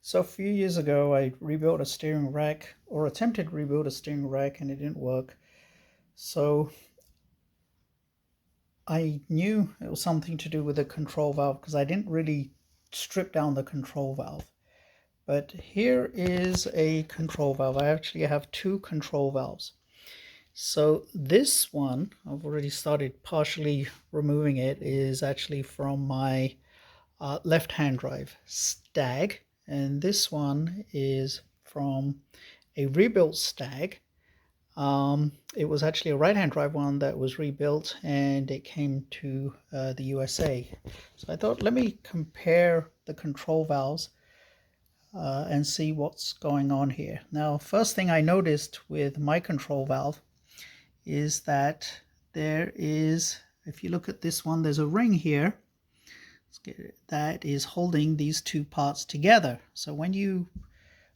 So a few years ago, I rebuilt a steering rack, or attempted to rebuild a steering rack, and it didn't work. So I knew it was something to do with the control valve because I didn't really strip down the control valve. But here is a control valve. I actually have two control valves. So this one, I've already started partially removing it, is actually from my left-hand drive, Stag. And this one is from a rebuilt Stag. It was actually a right-hand drive one that was rebuilt, and it came to the USA. So I thought, let me compare the control valves and see what's going on here. Now, first thing I noticed with my control valve is that there is, if you look at this one, there's a ring here that is holding these two parts together. So when you,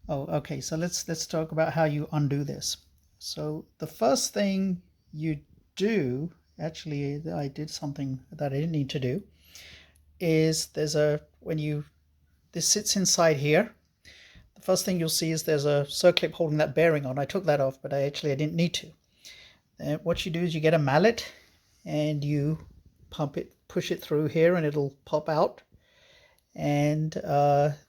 okay, so let's talk about how you undo this. So the first thing you do, actually I did something that I didn't need to do, is there's a, this sits inside here. The first thing you'll see is there's a circlip holding that bearing on. I took that off, but I didn't need to. And what you do is you get a mallet and you pump it, push it through here, and it'll pop out. And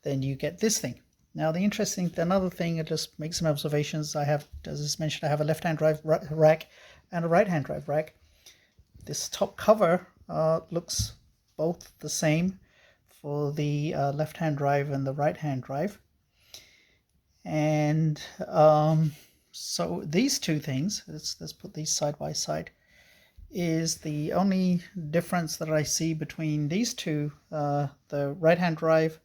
then you get this thing. Now another thing, I just make some observations. I have, as I mentioned, I have a left-hand drive rack and a right-hand drive rack. This top cover looks both the same for the left-hand drive and the right-hand drive. And so these two things, let's put these side by side, is the only difference that I see between these two, the right-hand drive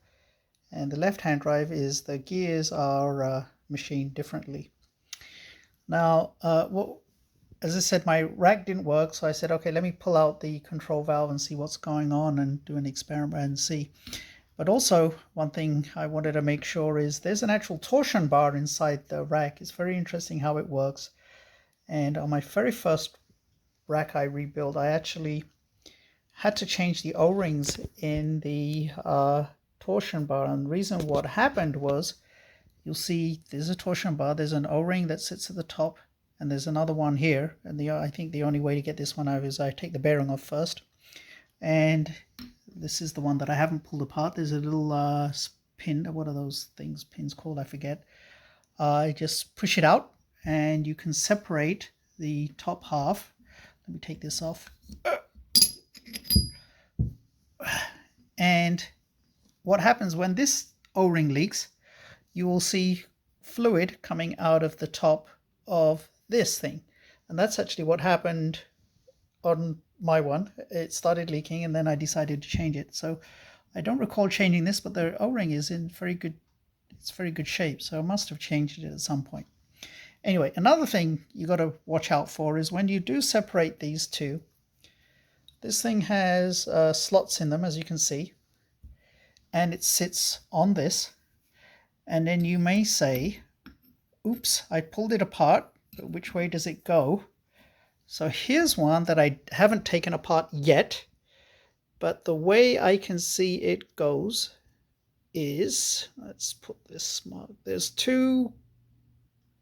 and the left-hand drive, is the gears are machined differently. Now, as I said, my rack didn't work, so I said, okay, let me pull out the control valve and see what's going on and do an experiment and see. But also, one thing I wanted to make sure is there's an actual torsion bar inside the rack. It's very interesting how it works. And on my very first rack I rebuilt, I actually had to change the O-rings in the torsion bar. And the reason what happened was, you'll see there's a torsion bar, there's an O-ring that sits at the top, and there's another one here. And I think the only way to get this one out is I take the bearing off first. And this is the one that I haven't pulled apart. There's a little pin, what are those pins called? I forget. I just push it out and you can separate the top half. Let me take this off. And what happens when this O-ring leaks, you will see fluid coming out of the top of this thing. And that's actually what happened on my one. It started leaking and then I decided to change it. So I don't recall changing this, but the O-ring is in very good shape. So I must have changed it at some point. Anyway, another thing you got to watch out for is when you do separate these two, this thing has slots in them, as you can see, and it sits on this. And then you may say, oops, I pulled it apart, but which way does it go? So here's one that I haven't taken apart yet, but the way I can see it goes is, let's put this mark, there's two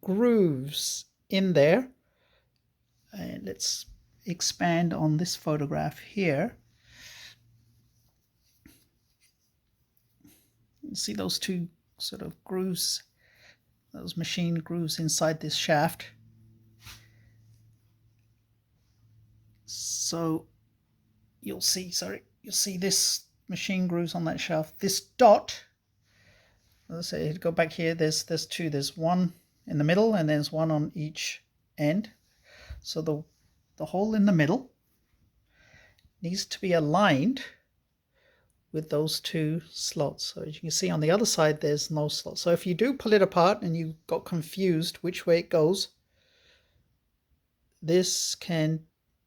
grooves in there, and let's expand on this photograph here. You see those two sort of grooves, those machine grooves inside this shaft. So you'll see this machine grooves on that shaft. This dot, let's say, go back here, there's two, there's one in the middle and there's one on each end. So the hole in the middle needs to be aligned with those two slots. So as you can see on the other side, there's no slot. So if you do pull it apart and you got confused which way it goes, this can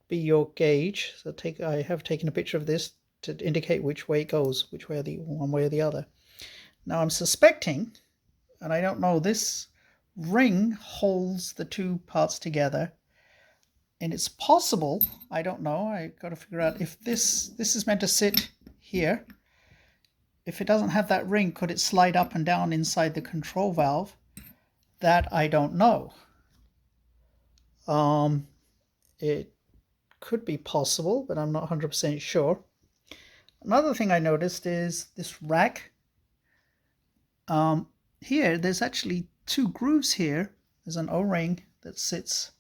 be your gauge. So I have taken a picture of this to indicate which way it goes, which way, one way or the other. Now I'm suspecting, and I don't know, this ring holds the two parts together, and it's possible, I don't know, I got to figure out if this is meant to sit here, if it doesn't have that ring, could it slide up and down inside the control valve? That I don't know. It could be possible, but I'm not 100% sure. Another thing I noticed is this rack. Here, there's actually two grooves here. There's an O-ring that sits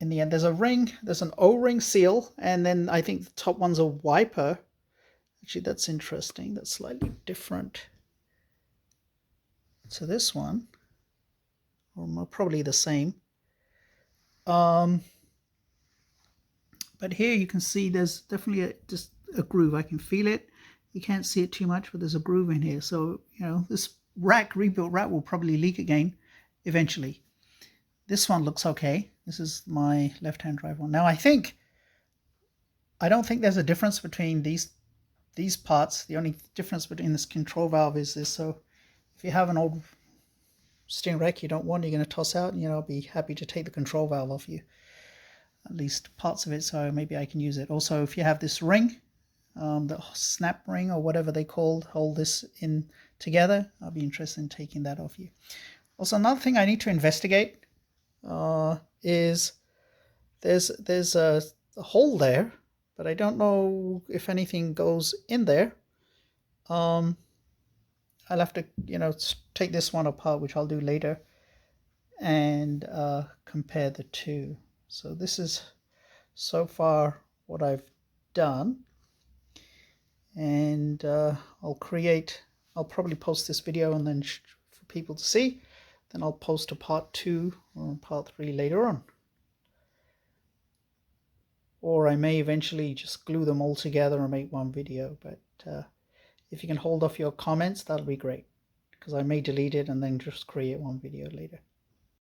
in the end. There's a ring, there's an O-ring seal, and then I think the top one's a wiper. Actually, that's interesting. That's slightly different to this one, or probably the same. But here you can see there's definitely just a groove. I can feel it. You can't see it too much, but there's a groove in here. So, you know, this rebuilt rack will probably leak again eventually. This one looks okay. This is my left-hand drive one. Now, I don't think there's a difference between these parts. The only difference between this control valve is this. So if you have an old steering rack you don't want, you're going to toss out, I'll be happy to take the control valve off you, at least parts of it, so maybe I can use it. Also, if you have this ring, the snap ring or whatever they hold this in together, I'll be interested in taking that off you. Also, another thing I need to investigate is there's a hole there, but I don't know if anything goes in there. I'll have to, take this one apart, which I'll do later, and compare the two. So this is so far what I've done, and I'll probably post this video and then for people to see. Then I'll post a part 2 or part 3 later on. Or I may eventually just glue them all together and make one video, but if you can hold off your comments, that'll be great, because I may delete it and then just create one video later.